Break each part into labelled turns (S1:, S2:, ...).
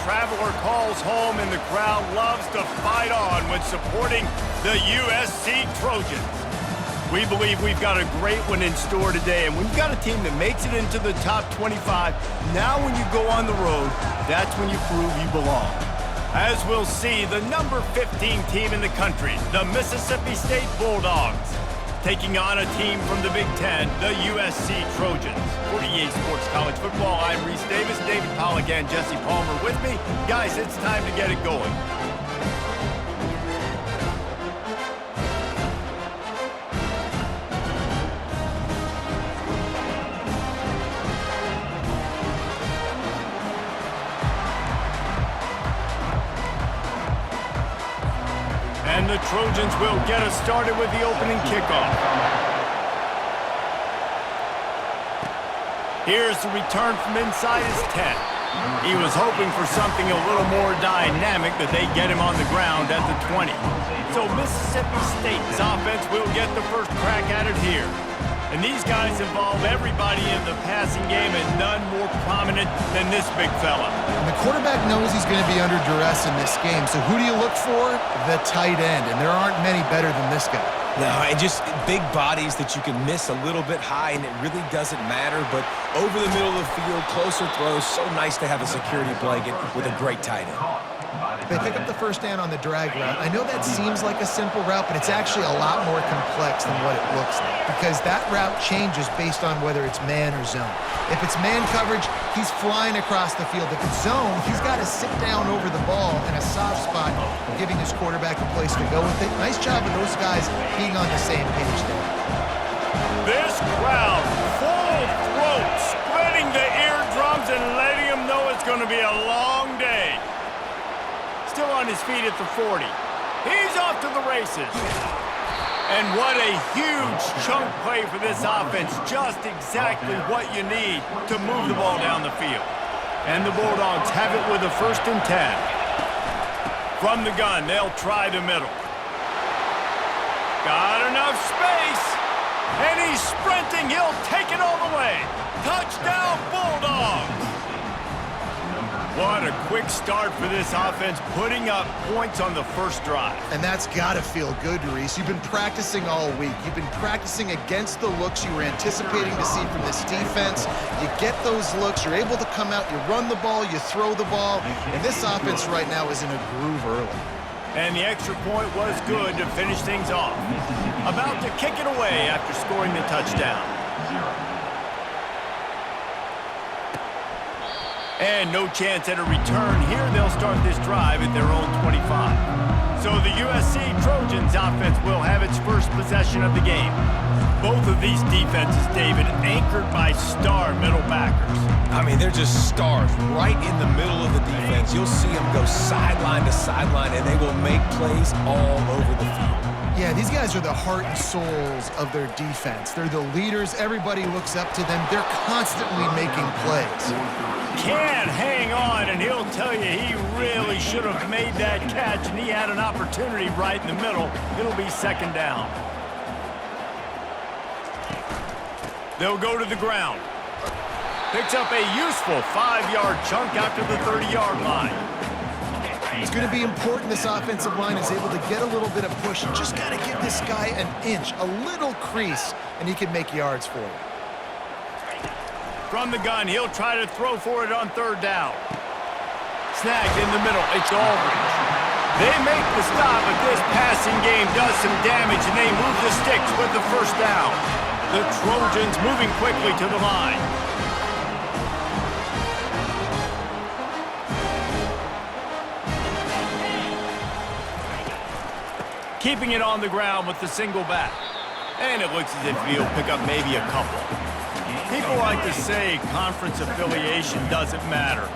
S1: traveler calls home, and the crowd loves to fight on when supporting the USC Trojans. We believe we've got a great one in store today, and we've got a team that makes it into the top 25. Now when you go on the road, that's when you prove you belong. As we'll see, the number 15 team in the country, the Mississippi State Bulldogs, taking on a team from the Big Ten, the USC Trojans. 48 Sports College Football, I'm Reese Davis, David Pollack and Jesse Palmer with me. Guys, it's time to get it going. And the Trojans will get us started with the opening kickoff. Here's the return from inside his 10. He was hoping for something a little more dynamic, but they get him on the ground at the 20. So Mississippi State's offense will get the first crack at it here. And these guys involve everybody in the passing game, and none more prominent than this big fella.
S2: And the quarterback knows he's going to be under duress in this game. So who do you look for? The tight end. And there aren't many better than this guy.
S3: No, and just big bodies that you can miss a little bit high, and it really doesn't matter. But over the middle of the field, closer throws, so nice to have a security blanket with a great tight end.
S2: They pick up the first down on the drag route. I know that seems like a simple route, but it's actually a lot more complex than what it looks like, because that route changes based on whether it's man or zone. If it's man coverage, he's flying across the field. If it's zone, he's got to sit down over the ball in a soft spot, giving his quarterback a place to go with it. Nice job of those guys being on the same page there.
S1: This crowd, full throat, spreading the eardrums and letting them know it's going to be a long day. Still on his feet at the 40. He's off to the races. And what a huge chunk play for this offense. Just exactly what you need to move the ball down the field. And the Bulldogs have it with a 1st and 10. From the gun, they'll try the middle. Got enough space. And he's sprinting. He'll take it all the way. Touchdown, Bulldogs. What a quick start for this offense, putting up points on the first drive.
S2: And that's got to feel good, Reese. You've been practicing all week. You've been practicing against the looks you were anticipating to see from this defense. You get those looks, you're able to come out, you run the ball, you throw the ball, and this offense right now is in a groove early.
S1: And the extra point was good to finish things off. About to kick it away after scoring the touchdown. And no chance at a return here. They'll start this drive at their own 25. So the USC Trojans offense will have its first possession of the game. Both of these defenses, David, anchored by star middle backers.
S3: I mean, they're just stars right in the middle of the defense. You'll see them go sideline to sideline, and they will make plays all over the field.
S2: Yeah, these guys are the heart and souls of their defense. They're the leaders. Everybody looks up to them. They're constantly making plays.
S1: Can't hang on, and he'll tell you he really should have made that catch, and he had an opportunity right in the middle. It'll be 2nd down. They'll go to the ground. Picks up a useful 5-yard chunk after the 30-yard line.
S2: It's going to be important this offensive line is able to get a little bit of push. You just got to give this guy an inch, a little crease, and he can make yards for you.
S1: From the gun, he'll try to throw for it on 3rd down. Snagged in the middle. It's Aldridge. They make the stop, but this passing game does some damage, and they move the sticks with the 1st down. The Trojans moving quickly to the line. Keeping it on the ground with the single back. And it looks as if he'll pick up maybe a couple. People like to say conference affiliation doesn't matter.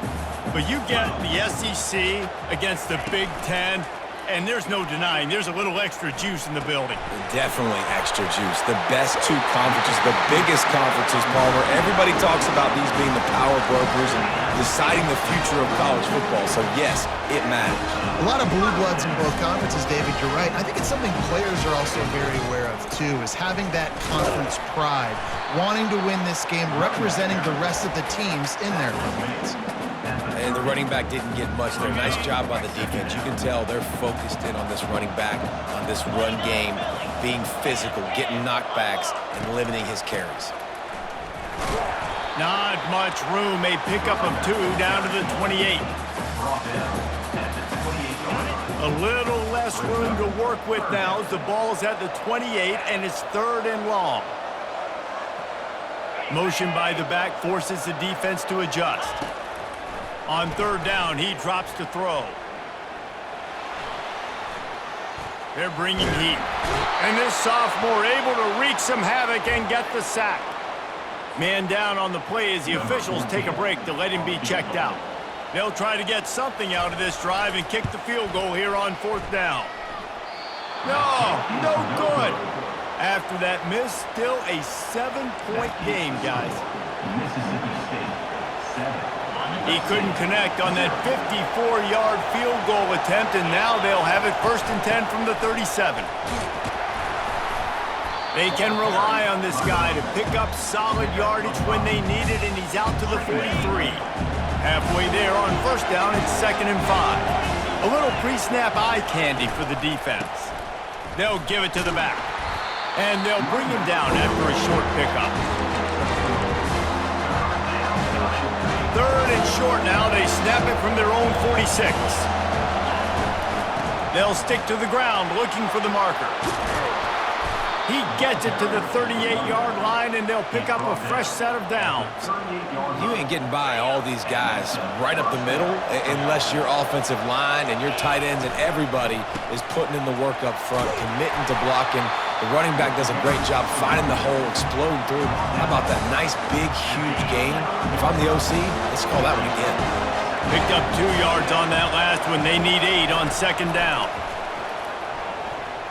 S1: But you get the SEC against the Big Ten, and there's no denying there's a little extra juice in the building.
S3: Definitely extra juice. The best 2 conferences, the biggest conferences, Palmer. Everybody talks about these being the power brokers and deciding the future of college football. So, yes, it matters.
S2: A lot of blue bloods in both conferences, David. You're right. I think it's something players are also very aware of, too, is having that conference pride, wanting to win this game, representing the rest of the teams in their conference.
S3: And the running back didn't get much there. Nice job by the defense. You can tell they're focused in on this running back, on this run game, being physical, getting knockbacks, and limiting his carries.
S1: Not much room. A pickup of 2 down to the 28. A little less room to work with now as the ball's at the 28 and it's 3rd and long. Motion by the back forces the defense to adjust. On 3rd down, he drops to throw. They're bringing heat. And this sophomore able to wreak some havoc and get the sack. Man down on the play as the officials take a break to let him be checked out. They'll try to get something out of this drive and kick the field goal here on 4th down. No good. After that miss, still a 7-point game, guys. He couldn't connect on that 54-yard field goal attempt, and now they'll have it 1st and 10 from the 37. They can rely on this guy to pick up solid yardage when they need it, and he's out to the 43. Halfway there on 1st down, it's 2nd and 5. A little pre-snap eye candy for the defense. They'll give it to the back, and they'll bring him down after a short pickup. 3rd and short now. They snap it from their own 46. They'll stick to the ground looking for the marker. He gets it to the 38-yard line, and they'll pick up a fresh set of downs.
S3: You ain't getting by all these guys right up the middle unless your offensive line and your tight ends and everybody is putting in the work up front, committing to blocking. The running back does a great job finding the hole, exploding through. How about that nice, big, huge gain? If I'm the OC, let's call that one again.
S1: Picked up 2 yards on that last one. They need 8 on 2nd down.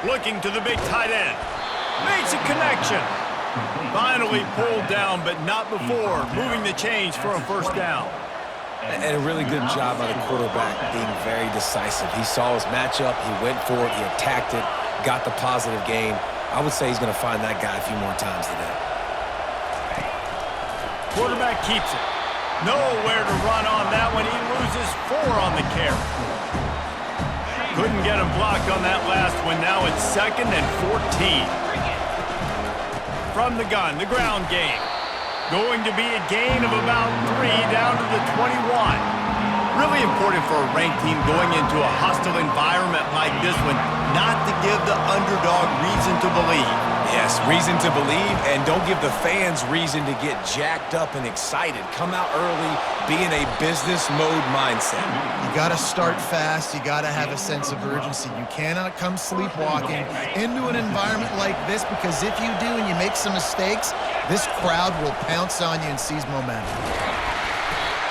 S1: Looking to the big tight end. Makes a connection. Finally pulled down, but not before moving the chains for a 1st down.
S3: And a really good job by the quarterback being very decisive. He saw his matchup, he went for it, he attacked it, got the positive gain. I would say he's going to find that guy a few more times today.
S1: Quarterback keeps it. Nowhere to run on that one. He loses 4 on the carry. Couldn't get him blocked on that last one. Now it's 2nd and 14. From the gun, the ground game. Going to be a gain of about 3 down to the 21. Really important for a ranked team going into a hostile environment like this one, not to give the underdog reason to believe.
S3: Yes, reason to believe, and don't give the fans reason to get jacked up and excited. Come out early, be in a business mode mindset.
S2: You got to start fast. You got to have a sense of urgency. You cannot come sleepwalking into an environment like this, because if you do and you make some mistakes, this crowd will pounce on you and seize momentum.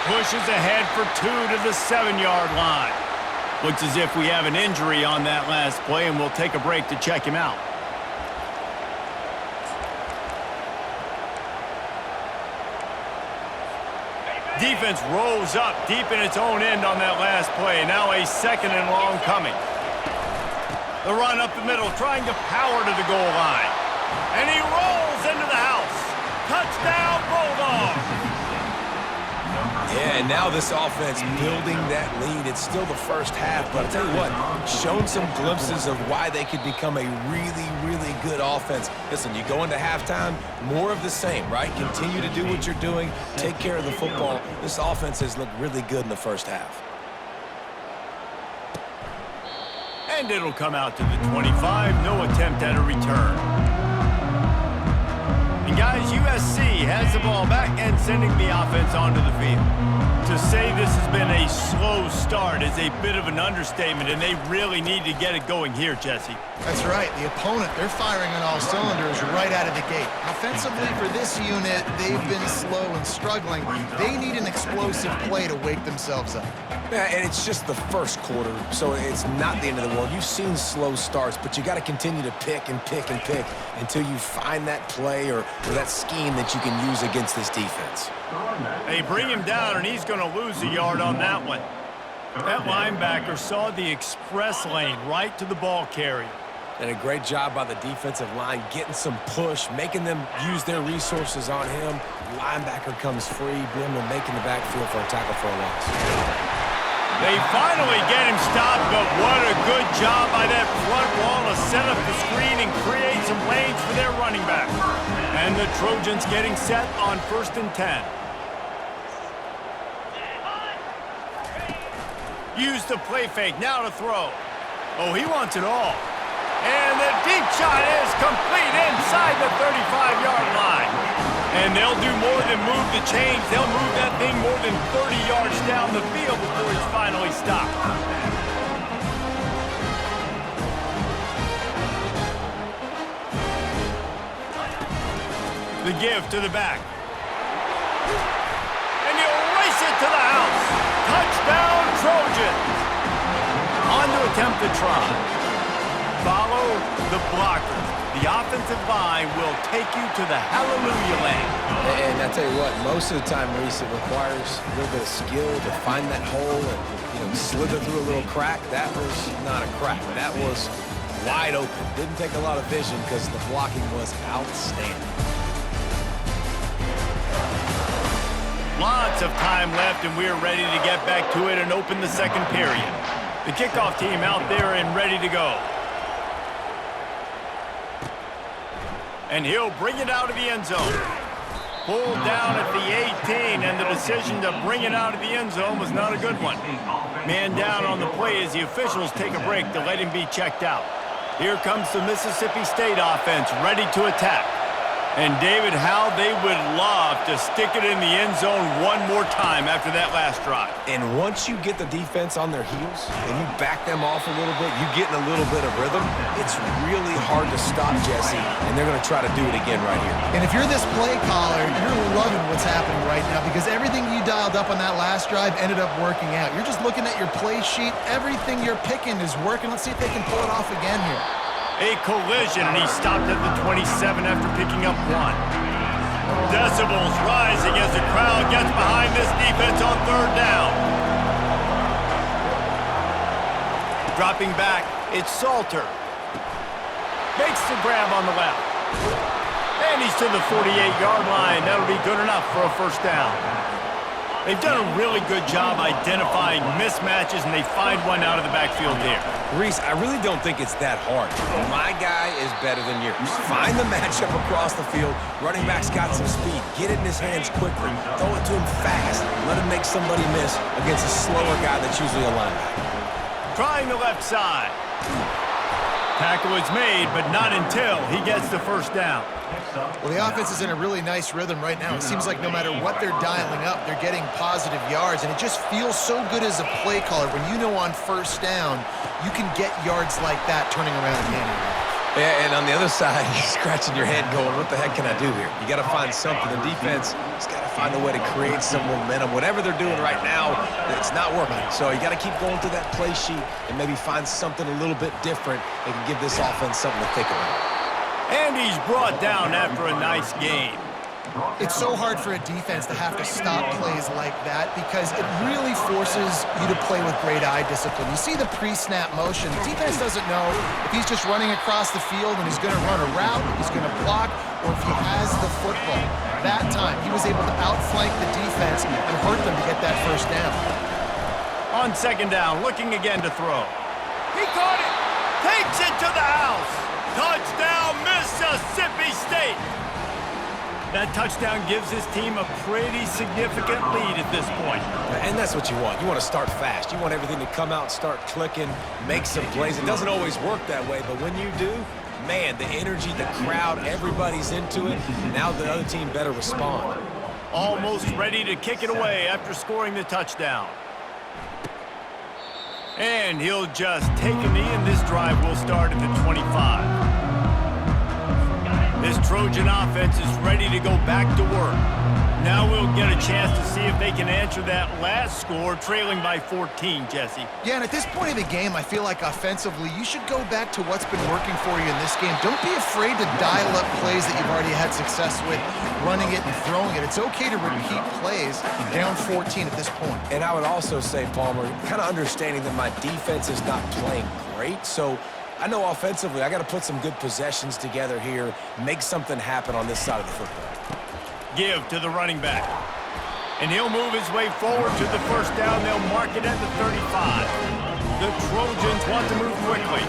S1: Pushes ahead for 2 to the 7-yard line. Looks as if we have an injury on that last play, and we'll take a break to check him out. Defense rolls up deep in its own end on that last play. Now a 2nd and long coming. The run up the middle, trying to power to the goal line. And he rolls into the house. Touchdown, Bulldogs!
S3: Yeah, and now this offense building that lead. It's still the 1st half, but I'll tell you what, shown some glimpses of why they could become a really, really good offense. Listen, you go into halftime, more of the same, right? Continue to do what you're doing, take care of the football. This offense has looked really good in the 1st half.
S1: And it'll come out to the 25. No attempt at a return. And guys, USC has the ball back and sending the offense onto the field. To say this has been a slow start is a bit of an understatement, and they really need to get it going here, Jesse.
S2: That's right. The opponent, they're firing on all cylinders right out of the gate. Offensively, for this unit, they've been slow and struggling. They need an explosive play to wake themselves up.
S3: Yeah, and it's just the 1st quarter, so it's not the end of the world. You've seen slow starts, but you got to continue to pick and pick and pick until you find that play or that scheme that you can use against this defense.
S1: They bring him down, and he's going to lose a yard on that one. That linebacker saw the express lane right to the ball carrier.
S3: And a great job by the defensive line, getting some push, making them use their resources on him. Linebacker comes free, bring him making the backfield for a tackle for a loss.
S1: They finally get him stopped, but what a good job by that front wall to set up the screen and create some lanes for their running back. And the Trojans getting set on 1st and 10. Use the play fake, now to throw. Oh, he wants it all. And the deep shot is complete inside the 35-yard line. And they'll do more than move the chains. They'll move that thing more than 30 yards down the field before he's finally stopped. The give to the back. And he'll race it to the house. Touchdown, Trojans. On to attempt the try. Follow the blockers. The offensive line will take you to the hallelujah land.
S3: And I tell you what, most of the time, Reese, it requires a little bit of skill to find that hole and, slither through a little crack. That was not a crack. That was wide open. Didn't take a lot of vision because the blocking was outstanding.
S1: Lots of time left, and we're ready to get back to it and open the second period. The kickoff team out there and ready to go. And he'll bring it out of the end zone. Pulled down at the 18, and the decision to bring it out of the end zone was not a good one. Man down on the play as the officials take a break to let him be checked out. Here comes the Mississippi State offense ready to attack. And David, how they would love to stick it in the end zone one more time after that last drive.
S3: And once you get the defense on their heels and you back them off a little bit, you get in a little bit of rhythm, it's really hard to stop, Jesse, and they're going to try to do it again right here.
S2: And if you're this play caller, you're loving what's happening right now because everything you dialed up on that last drive ended up working out. You're just looking at your play sheet. Everything you're picking is working. Let's see if they can pull it off again here.
S1: A collision, and he stopped at the 27 after picking up 1. Decibels rising as the crowd gets behind this defense on 3rd down. Dropping back, it's Salter. Makes the grab on the left. And he's to the 48-yard line. That'll be good enough for a 1st down. They've done a really good job identifying mismatches, and they find one out of the backfield there.
S3: Reese, I really don't think it's that hard. My guy is better than yours. Find the matchup across the field. Running back's got some speed. Get it in his hands quickly. Throw it to him fast. Let him make somebody miss against a slower guy that's usually a linebacker.
S1: Trying the left side. Tackle is made, but not until he gets the 1st down.
S2: Well, the offense is in a really nice rhythm right now. It seems like no matter what they're dialing up, they're getting positive yards, and it just feels so good as a play caller when you know on 1st down you can get yards like that turning around again.
S3: Yeah, and on the other side, you're scratching your head going, what the heck can I do here? You got to find something. The defense has got to find a way to create some momentum. Whatever they're doing right now, it's not working. So you got to keep going through that play sheet and maybe find something a little bit different that can give this offense something to think about.
S1: And he's brought down after a nice game.
S2: It's so hard for a defense to have to stop plays like that because it really forces you to play with great eye discipline. You see the pre-snap motion. The defense doesn't know if he's just running across the field and he's going to run a route, if he's going to block, or if he has the football. That time, he was able to outflank the defense and hurt them to get that 1st down.
S1: On 2nd down, looking again to throw. He caught it! Takes it to the house! Touchdown, Mississippi State! That touchdown gives his team a pretty significant lead at this point.
S3: And that's what you want. You want to start fast. You want everything to come out, start clicking, make some plays. It doesn't always work that way, but when you do, man, the energy, the crowd, everybody's into it. Now the other team better respond.
S1: Almost ready to kick it away after scoring the touchdown. And he'll just take a knee, and this drive will start at the 25. This Trojan offense is ready to go back to work. Now we'll get a chance to see if they can answer that last score, trailing by 14, Jesse.
S2: Yeah, and at this point of the game, I feel like offensively, you should go back to what's been working for you in this game. Don't be afraid to dial up plays that you've already had success with, running it and throwing it. It's okay to repeat plays down 14 at this point.
S3: And I would also say, Palmer, kind of understanding that my defense is not playing great, so I know offensively I got to put some good possessions together here, make something happen on this side of the football.
S1: Give to the running back. And he'll move his way forward to the first down. They'll mark it at the 35. The Trojans want to move quickly.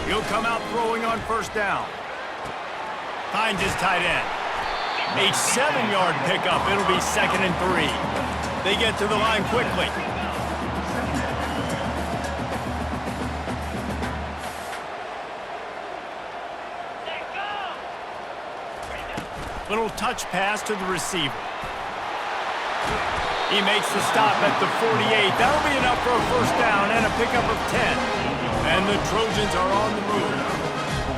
S1: He'll come out throwing on first down. Finds his tight end. A 7-yard pickup. It'll be 2nd and 3. They get to the line quickly. Little touch pass to the receiver. He makes the stop at the 48. That'll be enough for a first down and a pickup of 10. And the Trojans are on the move.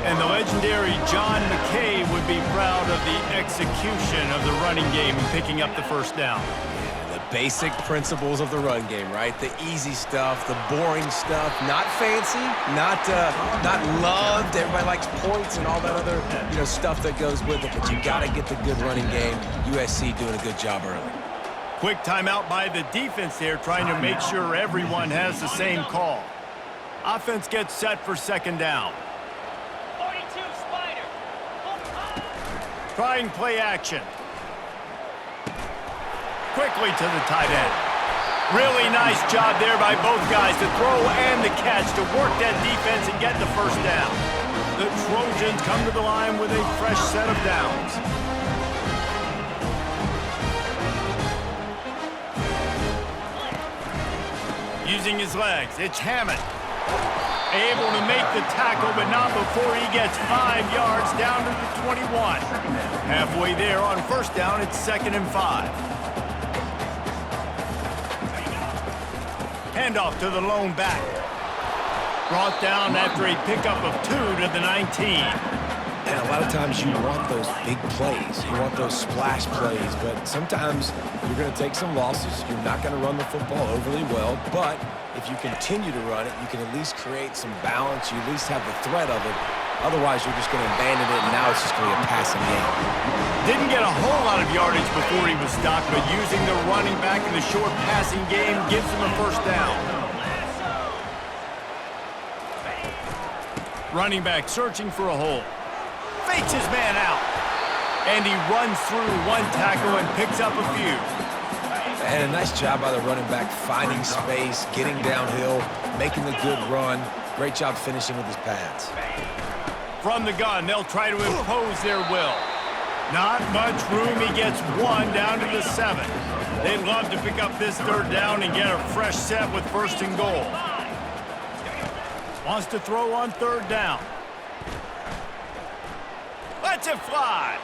S1: And the legendary John McKay would be proud of the execution of the running game and picking up the first down.
S3: The basic principles of the run game, right? The easy stuff, the boring stuff, not fancy, not loved. Everybody likes points and all that other stuff that goes with it, but you got to get the good running game. USC doing a good job early.
S1: Quick timeout by the defense there, trying to make sure everyone has the same call. Offense gets set for 2nd down.
S4: 42, Spider.
S1: Trying play action. Quickly to the tight end. Really nice job there by both guys to throw and the catch to work that defense and get the first down. The Trojans come to the line with a fresh set of downs. Using his legs, it's Hammond. Able to make the tackle, but not before he gets 5 yards down to the 21. Halfway there on first down, it's 2nd and 5. Handoff to the lone back. Brought down after a pickup of 2 to the 19.
S3: And a lot of times you want those big plays. You want those splash plays, but sometimes you're going to take some losses. You're not going to run the football overly well, but if you continue to run it, you can at least create some balance. You at least have the threat of it. Otherwise, you're just going to abandon it, and now it's just going to be a passing game.
S1: Didn't get a whole lot of yardage before he was stopped, but using the running back in the short passing game gives him a first down. Running back searching for a hole. Fakes his man out. And he runs through one tackle and picks up a few.
S3: And a nice job by the running back, finding space, getting downhill, making the good run. Great job finishing with his pads.
S1: From the gun, they'll try to impose their will. Not much room. He gets 1 down to the 7. They'd love to pick up this 3rd down and get a fresh set with 1st and goal. Wants to throw on 3rd down. Lets it fly.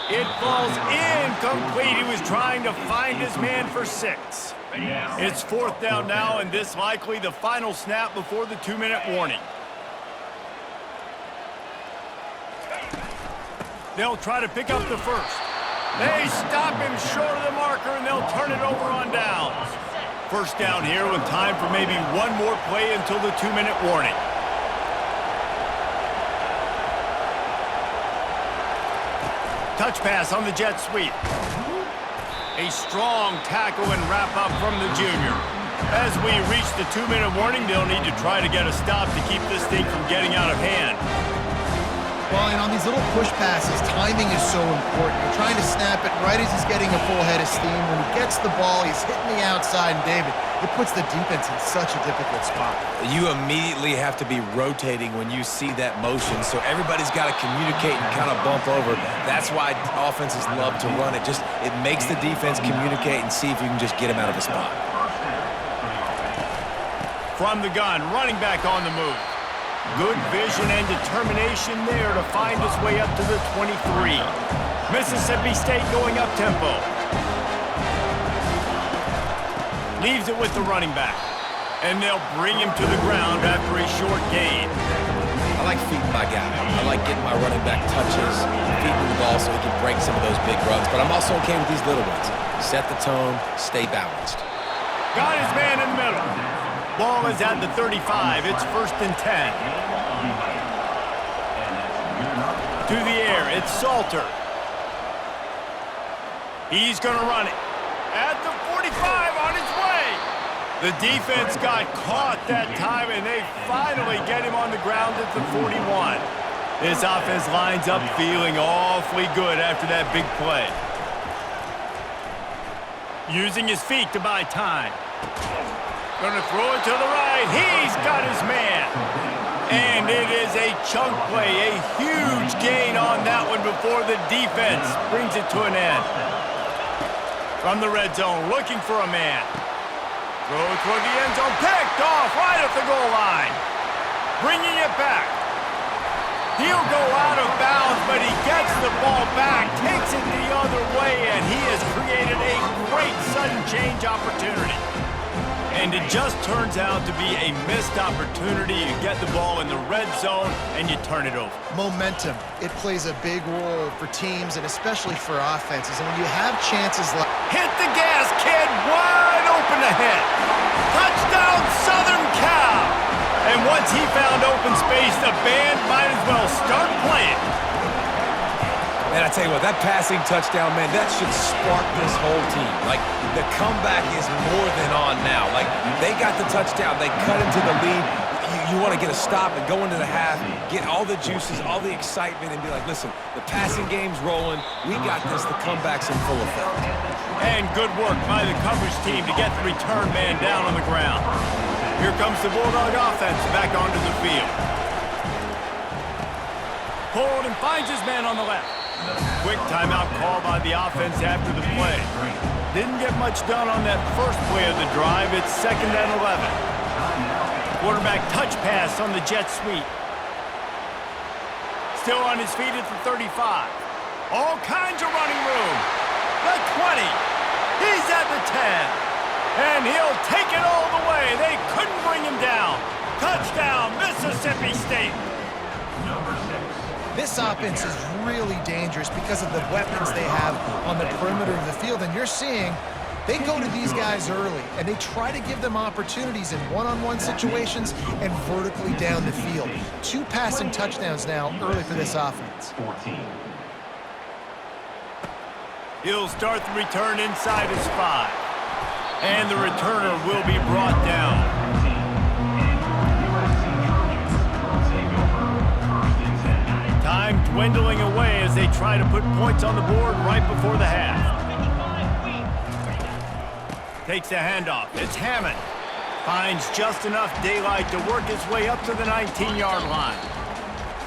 S1: It falls incomplete. He was trying to find his man for 6. It's 4th down now, and this likely the final snap before the 2-minute warning. They'll try to pick up the first. They stop him short of the marker, and they'll turn it over on downs. First down here with time for maybe one more play until the 2-minute warning. Touch pass on the jet sweep. A strong tackle and wrap up from the junior. As we reach the 2-minute warning, they'll need to try to get a stop to keep this thing from getting out of hand.
S2: Well, and on these little push passes, timing is so important. You're trying to snap it right as he's getting a full head of steam. When he gets the ball, he's hitting the outside, and David, it puts the defense in such a difficult spot.
S3: You immediately have to be rotating when you see that motion, so everybody's got to communicate and kind of bump over. That's why offenses love to run it. It makes the defense communicate and see if you can just get him out of a spot.
S1: From the gun, running back on the move. Good vision and determination there to find his way up to the 23. Mississippi State going up-tempo. Leaves it with the running back. And they'll bring him to the ground after a short gain.
S3: I like feeding my guy. I like getting my running back touches, feeding the ball so he can break some of those big runs. But I'm also okay with these little ones. Set the tone, stay balanced.
S1: Got his man in the middle. Ball is at the 35. It's 1st and 10. To the air, it's Salter. He's going to run it. At the 45, on his way. The defense got caught that time, and they finally get him on the ground at the 41. This offense lines up feeling awfully good after that big play. Using his feet to buy time. Going to throw it to the right. He's got his man. And it is a chunk play, a huge gain on that one before the defense brings it to an end. From the red zone, looking for a man. Throw toward the end zone, picked off right at the goal line. Bringing it back. He'll go out of bounds, but he gets the ball back, takes it the other way, and he has created a great sudden change opportunity. And it just turns out to be a missed opportunity. You get the ball in the red zone, and you turn it over.
S2: Momentum. It plays a big role for teams and especially for offenses. And when you have chances like...
S1: Hit the gas, kid. Wide open ahead. Touchdown, Southern Cal. And once he found open space, the band might as well start playing.
S3: Man, I tell you what, that passing touchdown, man, that should spark this whole team. Like, the comeback is more than on now. Like, they got the touchdown. They cut into the lead. You want to get a stop and go into the half, get all the juices, all the excitement, and be like, listen, the passing game's rolling. We got this. The comeback's in full effect.
S1: And good work by the coverage team to get the return man down on the ground. Here comes the Bulldog offense back onto the field. Pulled and finds his man on the left. Quick timeout call by the offense after the play. Didn't get much done on that first play of the drive. It's 2nd and 11. Quarterback touch pass on the jet sweep. Still on his feet at the 35. All kinds of running room. The 20. He's at the 10. And he'll take it all the way. They couldn't bring him down. Touchdown, Mississippi State.
S2: This offense is really dangerous because of the weapons they have on the perimeter of the field. And you're seeing they go to these guys early, and they try to give them opportunities in one-on-one situations and vertically down the field. 2 passing touchdowns now early for this offense.
S1: He'll start the return inside his 5. And the returner will be brought down. Time dwindling away as they try to put points on the board right before the half. Takes a handoff. It's Hammond. Finds just enough daylight to work his way up to the 19-yard line.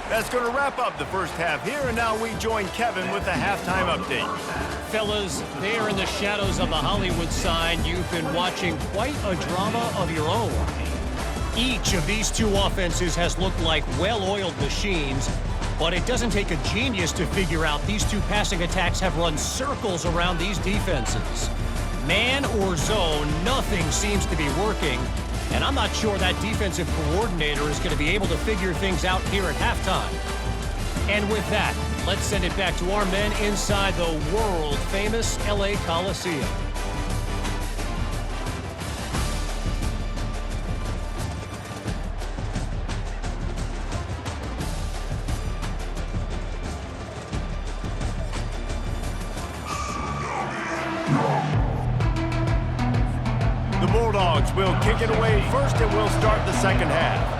S1: That's going to wrap up the first half here, and now we join Kevin with the halftime update.
S5: Fellas, there in the shadows of the Hollywood sign, you've been watching quite a drama of your own. Each of these two offenses has looked like well-oiled machines, but it doesn't take a genius to figure out these two passing attacks have run circles around these defenses. Man or zone, nothing seems to be working, and I'm not sure that defensive coordinator is going to be able to figure things out here at halftime. And with that, let's send it back to our men inside the world-famous LA Coliseum.
S1: The Bulldogs will kick it away first, and we'll start the second half.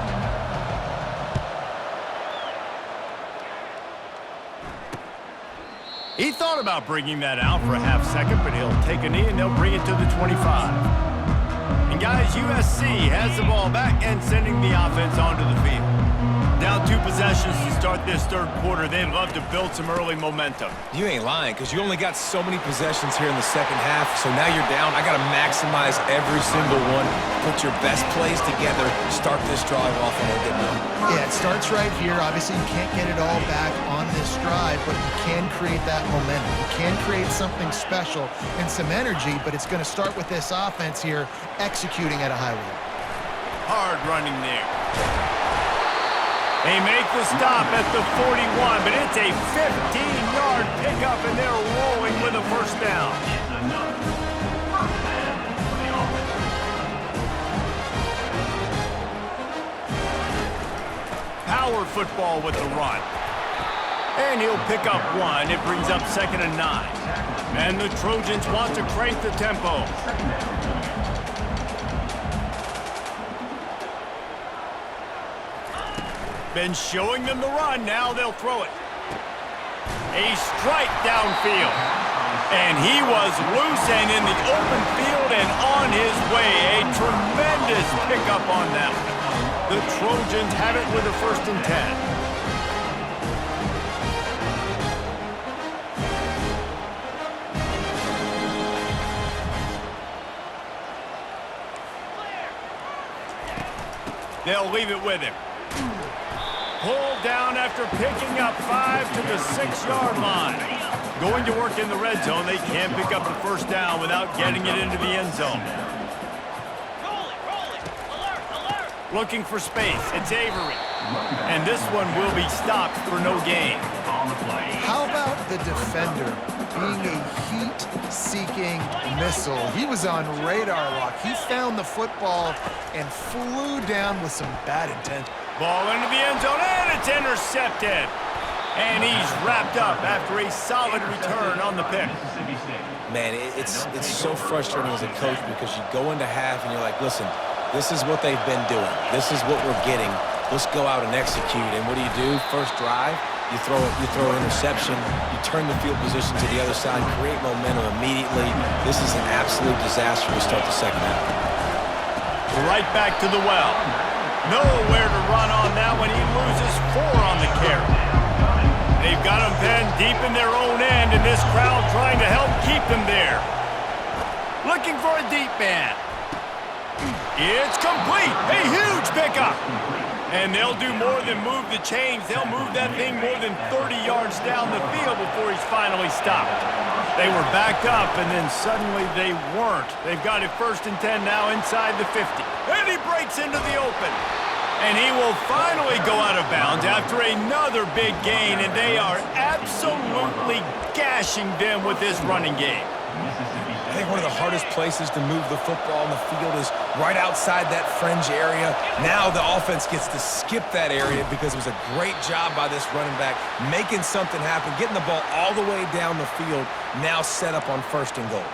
S1: He thought about bringing that out for a half second, but he'll take a knee and they'll bring it to the 25. And guys, USC has the ball back and sending the offense onto the field. Down 2 possessions to start this third quarter. They'd love to build some early momentum.
S3: You ain't lying, because you only got so many possessions here in the second half, so now you're down. I got to maximize every single one. Put your best plays together. Start this drive off and we'll get done.
S2: Yeah, it starts right here. Obviously, you can't get it all back on this drive, but you can create that momentum. You can create something special and some energy, but it's going to start with this offense here executing at a high level.
S1: Hard running there. They make the stop at the 41, but it's a 15-yard pickup, and they're rolling with a first down. Power football with the run. And he'll pick up 1. It brings up 2nd and 9. And the Trojans want to crank the tempo. Been showing them the run, now they'll throw it. A strike downfield. And he was loose and in the open field and on his way. A tremendous pickup on that one. The Trojans have it with a 1st and 10. They'll leave it with him. Pulled down after picking up 5 to the 6-yard line. Going to work in the red zone. They can't pick up the 1st down without getting it into the end zone.
S4: Roll it. Alert, alert.
S1: Looking for space. It's Avery. And this one will be stopped for no gain.
S2: How about the defender being a heat-seeking missile? He was on radar lock. He found the football and flew down with some bad intent.
S1: Ball into the end zone, and it's intercepted. And he's wrapped up after a solid return on the pick.
S3: Man, it's so frustrating as a coach because you go into half and you're like, listen, this is what they've been doing. This is what we're getting. Let's go out and execute. And what do? First drive, you throw an interception, you turn the field position to the other side, create momentum immediately. This is an absolute disaster to start the second half.
S1: Right back to the well. Nowhere to run on that one. He loses 4 on the carry. They've got him penned deep in their own end, and this crowd trying to help keep them there. Looking for a deep man. It's complete. A huge pickup. And they'll do more than move the chains. They'll move that thing more than 30 yards down the field before he's finally stopped. They were backed up, and then suddenly they weren't. They've got it 1st and 10 now inside the 50. And he breaks into the open. And he will finally go out of bounds after another big gain, and they are absolutely gashing them with this running game.
S3: I think one of the hardest places to move the football on the field is right outside that fringe area. Now the offense gets to skip that area because it was a great job by this running back, making something happen, getting the ball all the way down the field, now set up on 1st and goal.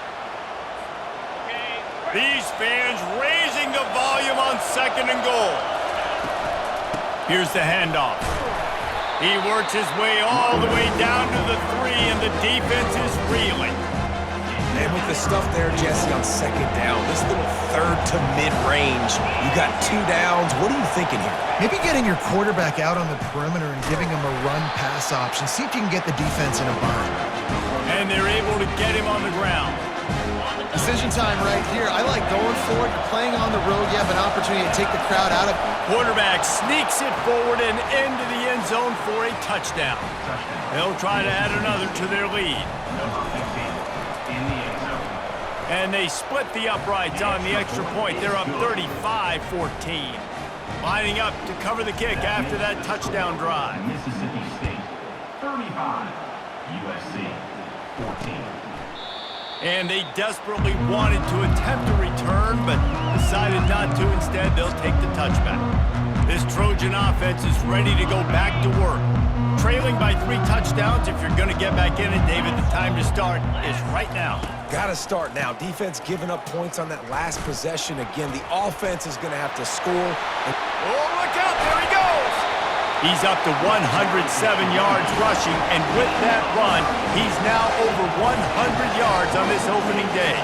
S1: These fans raising the volume on 2nd and goal. Here's the handoff. He works his way all the way down to the 3, and the defense is reeling.
S3: And with the stuff there, Jesse, on 2nd down, this little 3rd to mid-range, you got 2 downs. What are you thinking here?
S2: Maybe getting your quarterback out on the perimeter and giving him a run-pass option. See if you can get the defense in a bind.
S1: And they're able to get him on the ground.
S2: Decision time right here. I like going for it. You're playing on the road. You have an opportunity to take the crowd out of.
S1: Quarterback sneaks it forward and into the end zone for a touchdown. They'll try to add another to their lead. And they split the uprights on the extra point. They're up 35-14. Lining up to cover the kick after that touchdown drive.
S6: Mississippi State, 35, USC, 14.
S1: And they desperately wanted to attempt a return, but decided not to. Instead, they'll take the touchback. This Trojan offense is ready to go back to work. Trailing by 3 touchdowns. If you're going to get back in it, David, the time to start is right now.
S3: Got to start now. Defense giving up points on that last possession. Again, the offense is going to have to score.
S1: Oh, look out. There he goes. He's up to 107 yards rushing, and with that run, he's now over 100 yards on this opening day.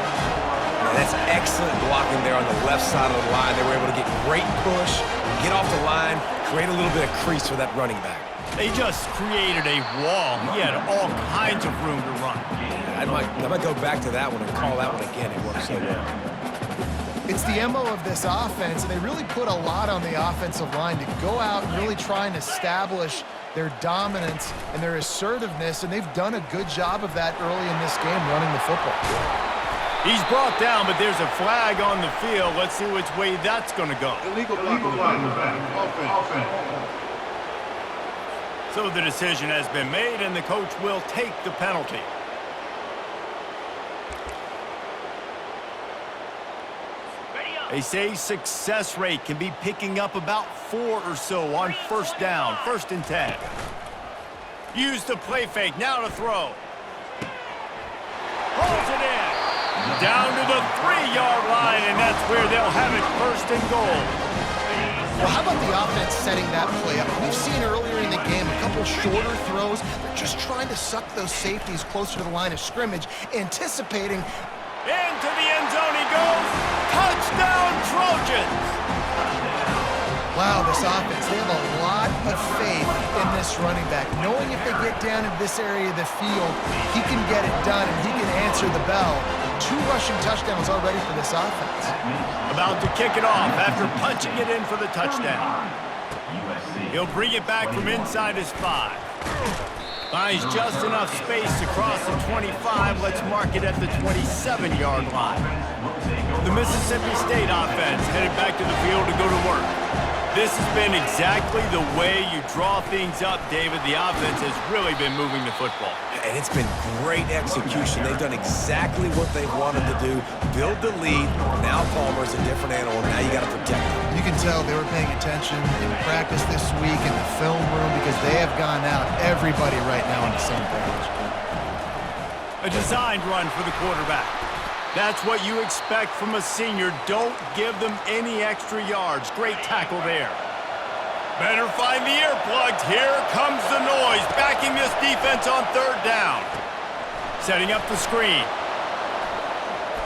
S3: Man, that's excellent blocking there on the left side of the line. They were able to get great push, get off the line, create a little bit of crease for that running back.
S1: They just created a wall. He had all kinds of room to run.
S3: I might go back to that one and call that one again. It worked so well.
S2: It's the MO of this offense, and they really put a lot on the offensive line to go out and really try and establish their dominance and their assertiveness, and they've done a good job of that early in this game running the football.
S1: He's brought down, but there's a flag on the field. Let's see which way that's going to go.
S6: Illegal flag. Offense.
S1: So the decision has been made, and the coach will take the penalty. They say success rate can be picking up about 4 or so on 1st down, 1st and 10. Use the play fake, now to throw. hauls it in. Down to the 3-yard line, and that's where they'll have it first and goal.
S2: Well, how about the offense setting that play up? We've seen earlier in the game a couple shorter throws. They're just trying to suck those safeties closer to the line of scrimmage, anticipating.
S1: Into the end zone he goes. Touchdown, Trojans!
S2: Wow, this offense, they have a lot of faith in this running back, knowing if they get down in this area of the field, he can get it done and he can answer the bell. 2 rushing touchdowns already for this offense.
S1: About to kick it off after punching it in for the touchdown. He'll bring it back from inside his 5. Finds just enough space to cross the 25. Let's mark it at the 27-yard line. The Mississippi State offense headed back to the field to go to work. This has been exactly the way you draw things up, David. The offense has really been moving the football.
S3: And it's been great execution. They've done exactly what they wanted to do. Build the lead. Now Palmer's a different animal. Now you got to protect him.
S2: You can tell they were paying attention in practice this week in the film room because they have gone out, everybody right now on the same page.
S1: A designed run for the quarterback. That's what you expect from a senior. Don't give them any extra yards. Great tackle there. Better find the earplugs. Here comes the noise, backing this defense on 3rd down. Setting up the screen.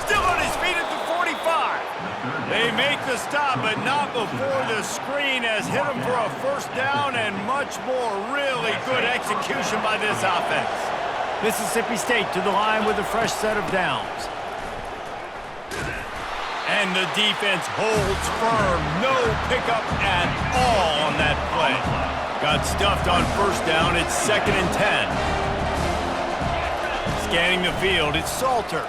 S1: Still on his feet at the 45. They make the stop, but not before the screen has hit him for a 1st down and much more. Really good execution by this offense. Mississippi State to the line with a fresh set of downs. And the defense holds firm. No pickup at all on that play. Got stuffed on 1st down. It's 2nd and 10. Scanning the field, it's Salter.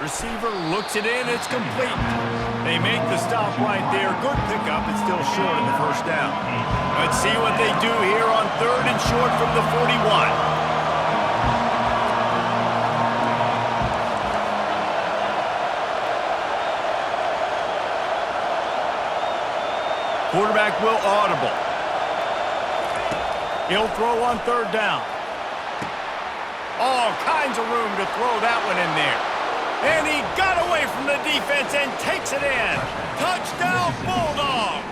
S1: Receiver looks it in. It's complete. They make the stop right there. Good pickup. It's still short in the 1st down. Let's see what they do here on 3rd and short from the 41. Quarterback will audible. He'll throw on 3rd down. All kinds of room to throw that one in there. And he got away from the defense and takes it in. Touchdown, Bulldogs!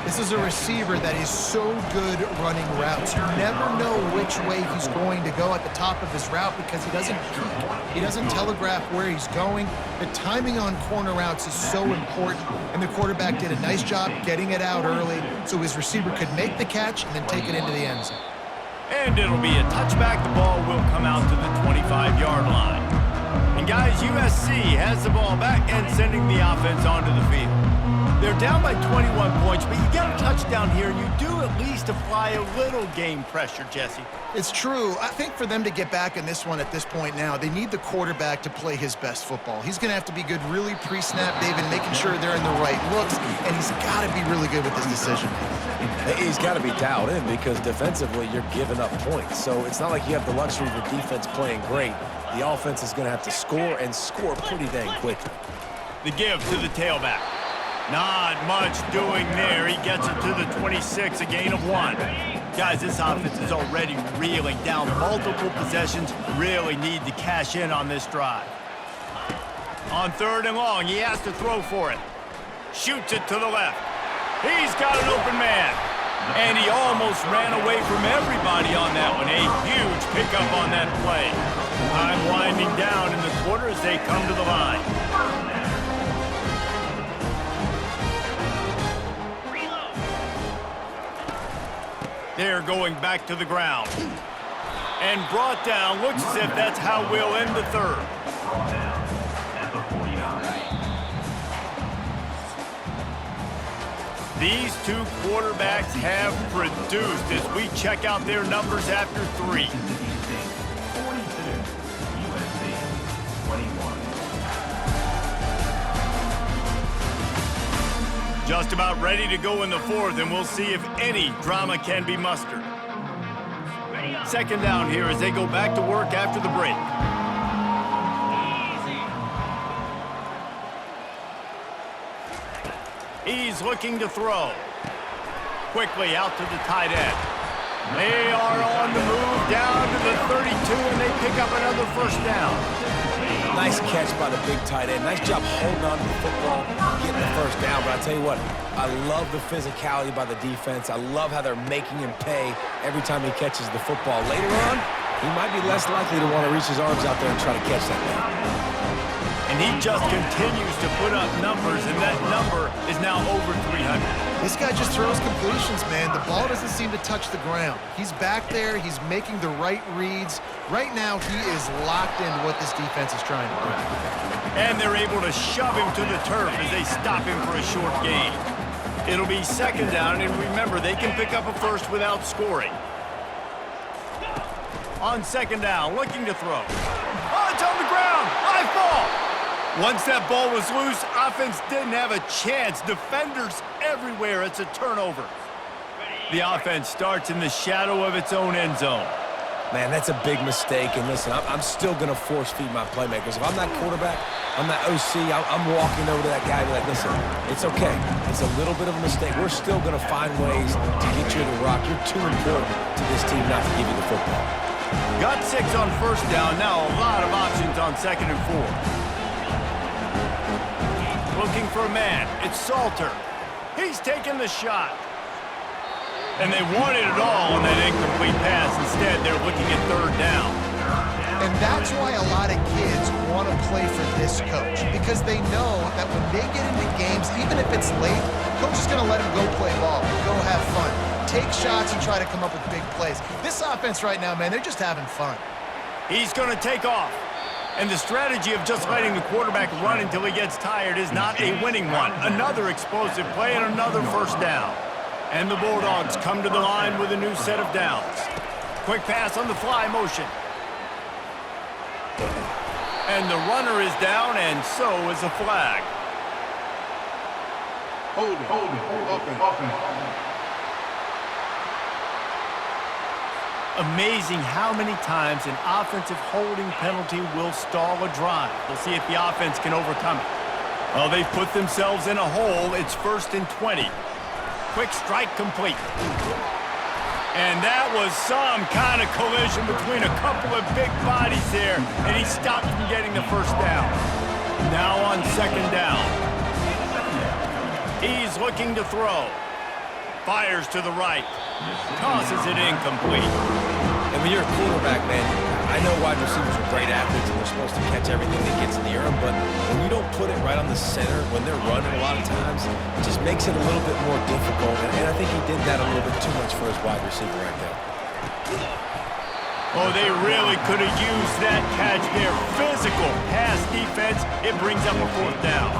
S2: This is a receiver that is so good running routes. You never know which way he's going to go at the top of his route because he doesn't peek. He doesn't telegraph where he's going. The timing on corner routes is so important, and the quarterback did a nice job getting it out early so his receiver could make the catch and then take it into the end zone.
S1: And it'll be a touchback. The ball will come out to the 25-yard line. And guys, USC has the ball back and sending the offense onto the field. They're down by 21 points, but you get a touchdown here, and you do at least apply a little game pressure, Jesse.
S2: It's true. I think for them to get back in this one at this point now, they need the quarterback to play his best football. He's going to have to be good really pre-snap, David, making sure they're in the right looks, and he's got to be really good with his decision-making.
S3: He's got to be dialed in because defensively you're giving up points. So it's not like you have the luxury of the defense playing great. The offense is going to have to score and score pretty dang quickly.
S1: The give to the tailback. Not much doing there. He gets it to the 26, a gain of 1. Guys, this offense is already reeling down multiple possessions. Really need to cash in on this drive. On 3rd and long, he has to throw for it. Shoots it to the left. He's got an open man. And he almost ran away from everybody on that one. A huge pickup on that play. Time winding down in the quarter as they come to the line. They're going back to the ground. And brought down. Looks as if that's how we'll end the 3rd. These 2 quarterbacks have produced as we check out their numbers after 3. Just about ready to go in the 4th, and we'll see if any drama can be mustered. 2nd down here as they go back to work after the break. He's looking to throw. Quickly out to the tight end. They are on the move down to the 32, and they pick up another first down.
S3: Nice catch by the big tight end. Nice job holding on to the football, getting the first down. But I tell you what, I love the physicality by the defense. I love how they're making him pay every time he catches the football. Later on, he might be less likely to want to reach his arms out there and try to catch that ball.
S1: And he just continues to put up numbers, and that number is now over 300.
S2: This guy just throws completions, man. The ball doesn't seem to touch the ground. He's back there. He's making the right reads. Right now, he is locked into what this defense is trying to do.
S1: And they're able to shove him to the turf as they stop him for a short gain. It'll be second down, and remember, they can pick up a first without scoring. On second down, looking to throw. Oh, it's on the ground. High ball. Once that ball was loose, offense didn't have a chance. Defenders everywhere. It's a turnover. The offense starts in the shadow of its own end zone.
S3: Man, that's a big mistake. And listen, I'm still going to force feed my playmakers. If I'm that quarterback, I'm that OC, I'm walking over to that guy and be like, listen, it's okay. It's a little bit of a mistake. We're still going to find ways to get you to the rock. You're too important to this team not to give you the football.
S1: Got 6 on first down. Now a lot of options on second and 4. Looking for a man. It's Salter. He's taking the shot. And they wanted it all on that incomplete pass. Instead, they're looking at third down.
S2: And that's why a lot of kids want to play for this coach, because they know that when they get into games, even if it's late, coach is going to let them go play ball, go have fun, take shots and try to come up with big plays. This offense right now, man, they're just having fun.
S1: He's going to take off. And the strategy of just letting the quarterback run until he gets tired is not a winning one. Another explosive play and another first down. And the Bulldogs come to the line with a new set of downs. Quick pass on the fly motion. And the runner is down, and so is a flag.
S6: Hold it. Offense.
S1: Amazing how many times an offensive holding penalty will stall a drive. We'll see if the offense can overcome it. Well, they've put themselves in a hole. It's 1st and 20. Quick strike complete. And that was some kind of collision between a couple of big bodies there, and he stopped from getting the first down. Now on second down. He's looking to throw. Fires to the right. Tosses it incomplete.
S3: And when you're a quarterback, man, I know wide receivers are great athletes and they're supposed to catch everything that gets near them, but when you don't put it right on the center, when they're running a lot of times, it just makes it a little bit more difficult. And I think he did that a little bit too much for his wide receiver right there.
S1: Oh, they really could have used that catch there. Physical pass defense. It brings up a fourth down.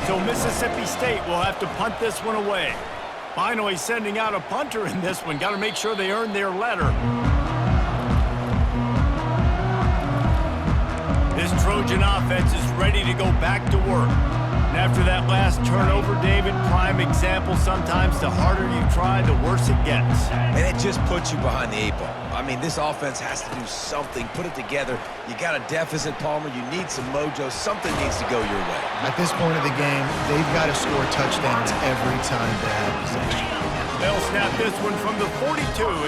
S1: So Mississippi State will have to punt this one away. Finally sending out a punter in this one. Got to make sure they earn their letter. This Trojan offense is ready to go back to work. And after that last turnover, David, prime example, sometimes the harder you try, the worse it gets.
S3: And it just puts you behind the 8 ball. I mean, this offense has to do something, put it together. You got a deficit, Palmer. You need some mojo. Something needs to go your way.
S2: At this point of the game, they've got to score touchdowns every time they have possession.
S1: They'll snap this one from the 42.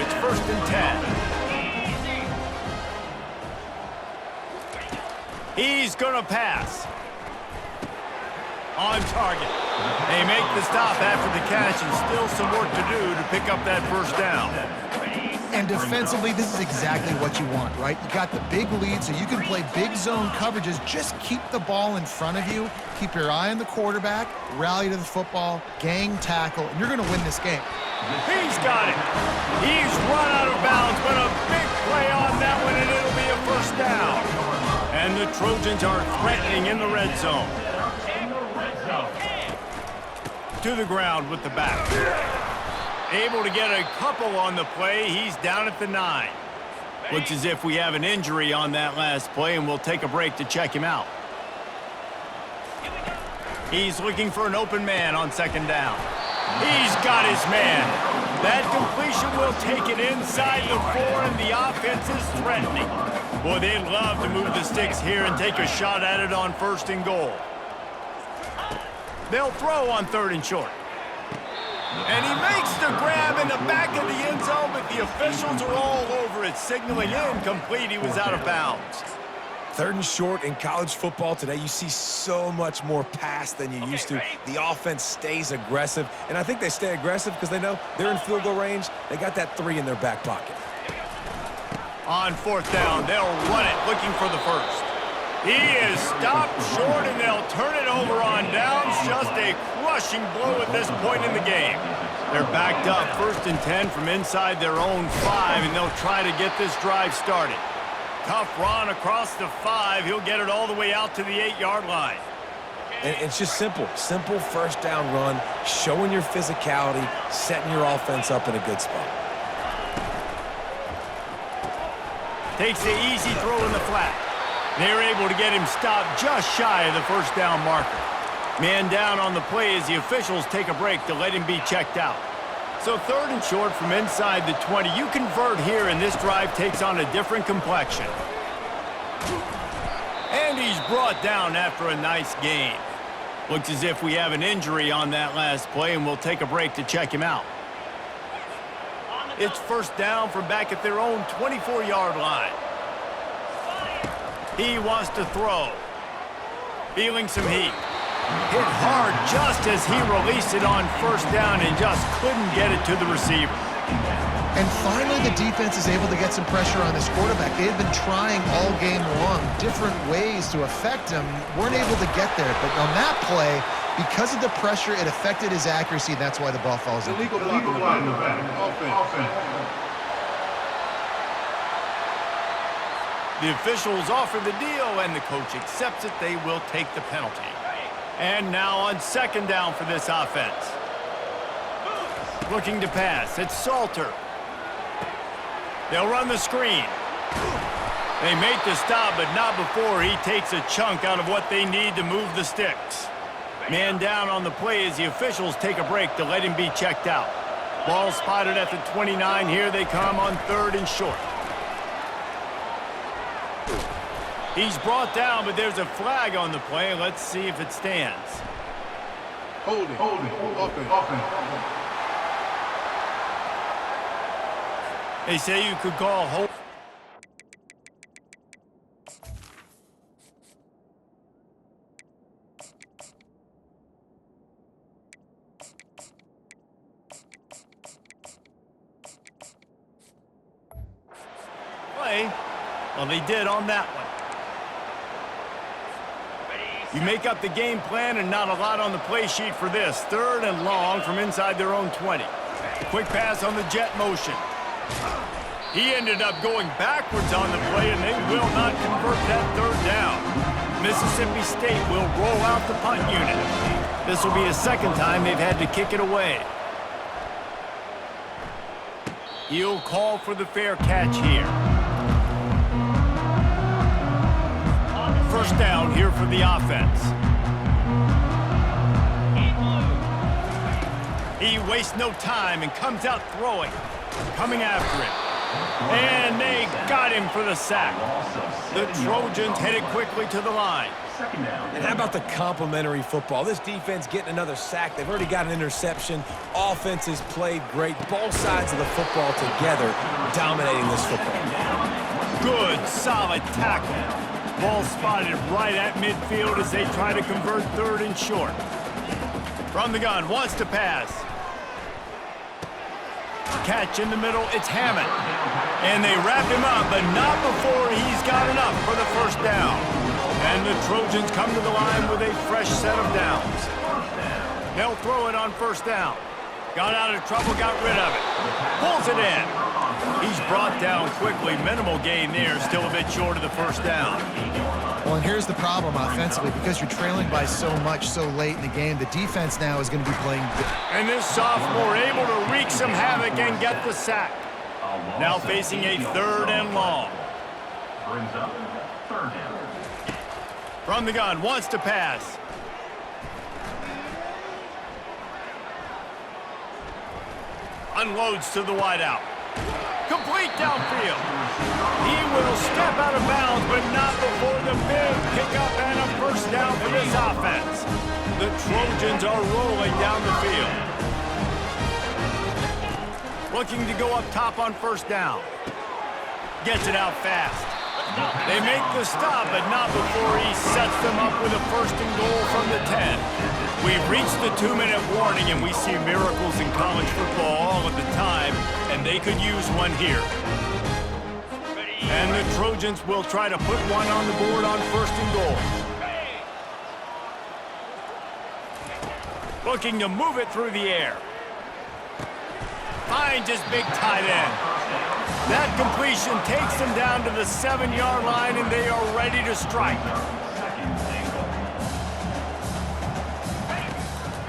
S1: It's 1st and 10. He's going to pass. On target. They make the stop after the catch, and still some work to do to pick up that first down.
S2: And defensively, this is exactly what you want, right? You got the big lead, so you can play big zone coverages. Just keep the ball in front of you. Keep your eye on the quarterback, rally to the football, gang tackle, and you're going to win this game.
S1: He's got it. He's run out of bounds, but a big play on that one, and it'll be a first down. And the Trojans are threatening in the red zone. To the ground with the back. Able to get a couple on the play. He's down at the 9. Looks as if we have an injury on that last play, and we'll take a break to check him out. He's looking for an open man on second down. He's got his man. That completion will take it inside the 4, and the offense is threatening. Boy, they'd love to move the sticks here and take a shot at it on 1st and goal. They'll throw on 3rd and short. And he makes the grab in the back of the end zone, but the officials are all over it, signaling incomplete. He was out of bounds.
S3: 3rd and short in college football today. You see so much more pass than you used to. The offense stays aggressive, and I think they stay aggressive because they know they're in field goal range. They got that 3 in their back pocket.
S1: On 4th down, they'll run it, looking for the first. He is stopped short, and they'll turn it over on downs. Just a crushing blow at this point in the game. They're backed up 1st and 10 from inside their own 5, and they'll try to get this drive started. Tough run across the 5. He'll get it all the way out to the 8-yard line.
S3: And it's just simple 1st down run, showing your physicality, setting your offense up in a good spot.
S1: Takes the easy throw in the flat. They're able to get him stopped just shy of the 1st down marker. Man down on the play as the officials take a break to let him be checked out. So 3rd and short from inside the 20. You convert here, and this drive takes on a different complexion. And he's brought down after a nice gain. Looks as if we have an injury on that last play, and we'll take a break to check him out. It's 1st down from back at their own 24-yard line. He wants to throw. Feeling some heat. Hit hard just as he released it on 1st down and just couldn't get it to the receiver.
S2: And finally, the defense is able to get some pressure on this quarterback. They've been trying all game long different ways to affect him. Weren't able to get there. But on that play, because of the pressure, it affected his accuracy, and that's why the ball falls in.
S6: Illegal block in the back. Offense.
S1: The officials offer the deal, and the coach accepts it. They will take the penalty. And now on 2nd down for this offense. Looking to pass. It's Salter. They'll run the screen. They make the stop, but not before he takes a chunk out of what they need to move the sticks. Man down on the play as the officials take a break to let him be checked out. Ball spotted at the 29. Here they come on 3rd and short. He's brought down, but there's a flag on the play. Let's see if it stands.
S6: Holding. Offense.
S1: They say you could call hold. Play. Well, they did on that one. You make up the game plan and not a lot on the play sheet for this. 3rd and long from inside their own 20. Quick pass on the jet motion. He ended up going backwards on the play, and they will not convert that 3rd down. Mississippi State will roll out the punt unit. This will be the 2nd time they've had to kick it away. He'll call for the fair catch here. 1st down here for the offense. He wastes no time and comes out throwing. Coming after him. And they got him for the sack. The Trojans headed quickly to the line.
S3: And how about the complimentary football? This defense getting another sack. They've already got an interception. Offense has played great. Both sides of the football together dominating this football.
S1: Good, solid tackle. Ball spotted right at midfield as they try to convert 3rd and short. From the gun, wants to pass. Catch in the middle, it's Hammond. And they wrap him up, but not before he's got enough for the 1st down. And the Trojans come to the line with a fresh set of downs. They'll throw it on 1st down. Got out of trouble, got rid of it. Pulls it in. He's brought down quickly. Minimal gain there, still a bit short of the 1st down.
S2: Well, and here's the problem offensively. Because you're trailing by so much so late in the game, the defense now is going to be playing.
S1: And this sophomore able to wreak some havoc and get the sack. Now facing a 3rd and long.
S7: Brings up 3rd down.
S1: From the gun, wants to pass. Unloads to the wideout. Complete downfield. He will step out of bounds, but not before the big pickup and a 1st down for this offense. The Trojans are rolling down the field. Looking to go up top on first down. Gets it out fast. They make the stop, but not before he sets them up with a 1st and goal from the 10. We've reached the 2-minute warning, and we see miracles in college football all of the time, and they could use one here. And the Trojans will try to put one on the board on 1st and goal. Looking to move it through the air. Finds his big tight end. That completion takes them down to the 7-yard line, and they are ready to strike.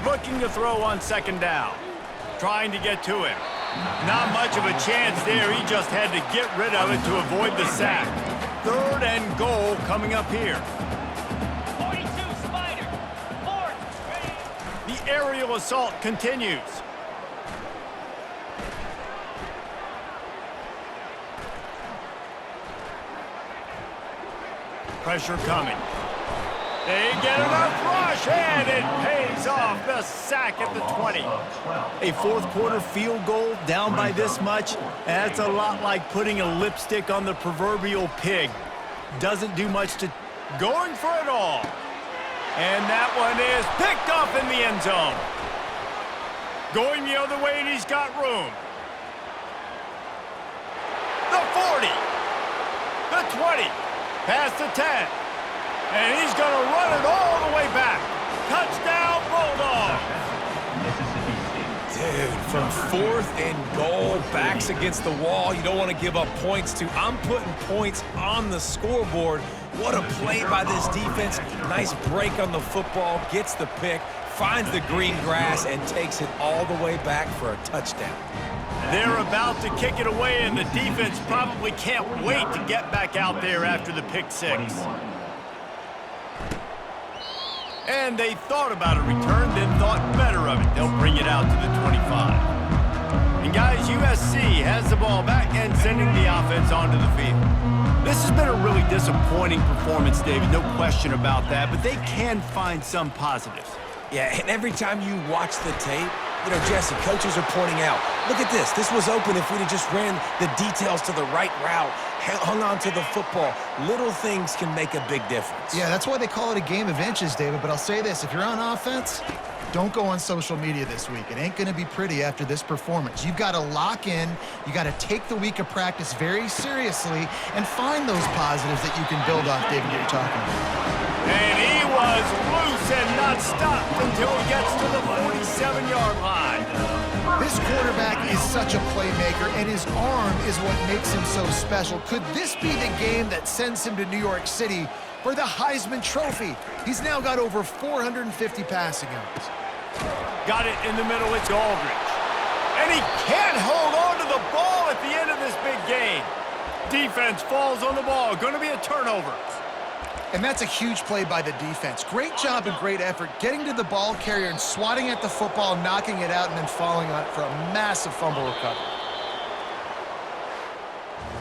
S1: Looking to throw on 2nd down. Trying to get to him. Not much of a chance there. He just had to get rid of it to avoid the sack. 3rd and goal coming up here.
S4: 42, Spider. 4th. Ready.
S1: The aerial assault continues. Pressure coming. They get enough rush, and it pays off. The sack at the 20. A 4th quarter field goal down by this much, that's a lot like putting a lipstick on the proverbial pig. Doesn't do much to going for it all. And that one is picked off in the end zone. Going the other way, and he's got room. The 40. The 20. Past the 10. And he's going to run it all the way back. Touchdown, Bulldogs.
S3: Dude, from 4th and goal, backs against the wall, you don't want to give up points to. I'm putting points on the scoreboard. What a play by this defense. Nice break on the football, gets the pick, finds the green grass, and takes it all the way back for a touchdown.
S1: They're about to kick it away, and the defense probably can't wait to get back out there after the pick 6. And they thought about a return, then thought better of it. They'll bring it out to the 25. And guys, USC has the ball back and sending the offense onto the field. This has been a really disappointing performance, David, no question about that, but they can find some positives.
S3: Yeah, and every time you watch the tape, you know, Jesse, coaches are pointing out, look at this. This was open if we'd have just ran the details to the right route, hung on to the football. Little things can make a big difference.
S2: Yeah, that's why they call it a game of inches, David. But I'll say this, if you're on offense, don't go on social media this week. It ain't going to be pretty after this performance. You've got to lock in. You got to take the week of practice very seriously and find those positives that you can build off, David, that you're talking about.
S1: And he was loose and not stopped until he gets to the 47-yard line.
S2: This quarterback is such a playmaker, and his arm is what makes him so special. Could this be the game that sends him to New York City for the Heisman Trophy? He's now got over 450 passing yards.
S1: Got it in the middle, it's Aldridge. And he can't hold on to the ball at the end of this big game. Defense falls on the ball, going to be a turnover.
S2: And that's a huge play by the defense. Great job and great effort getting to the ball carrier and swatting at the football, knocking it out, and then falling on it for a massive fumble recovery.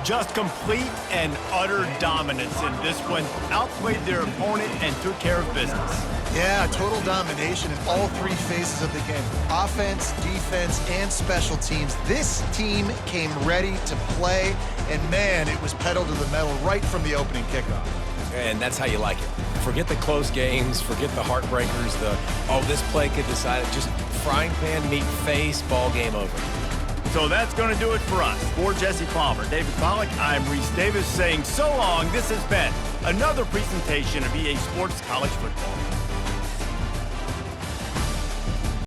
S1: Just complete and utter dominance in this one. Outplayed their opponent and took care of business.
S2: Yeah, total domination in all 3 phases of the game. Offense, defense, and special teams. This team came ready to play, and man, it was pedal to the metal right from the opening kickoff.
S3: And that's how you like it. Forget the close games, forget the heartbreakers, this play could decide it. Just frying pan, meat face, ball game over.
S1: So that's going to do it for us. For Jesse Palmer, David Pollack, I'm Reese Davis saying so long. This has been another presentation of EA Sports College Football.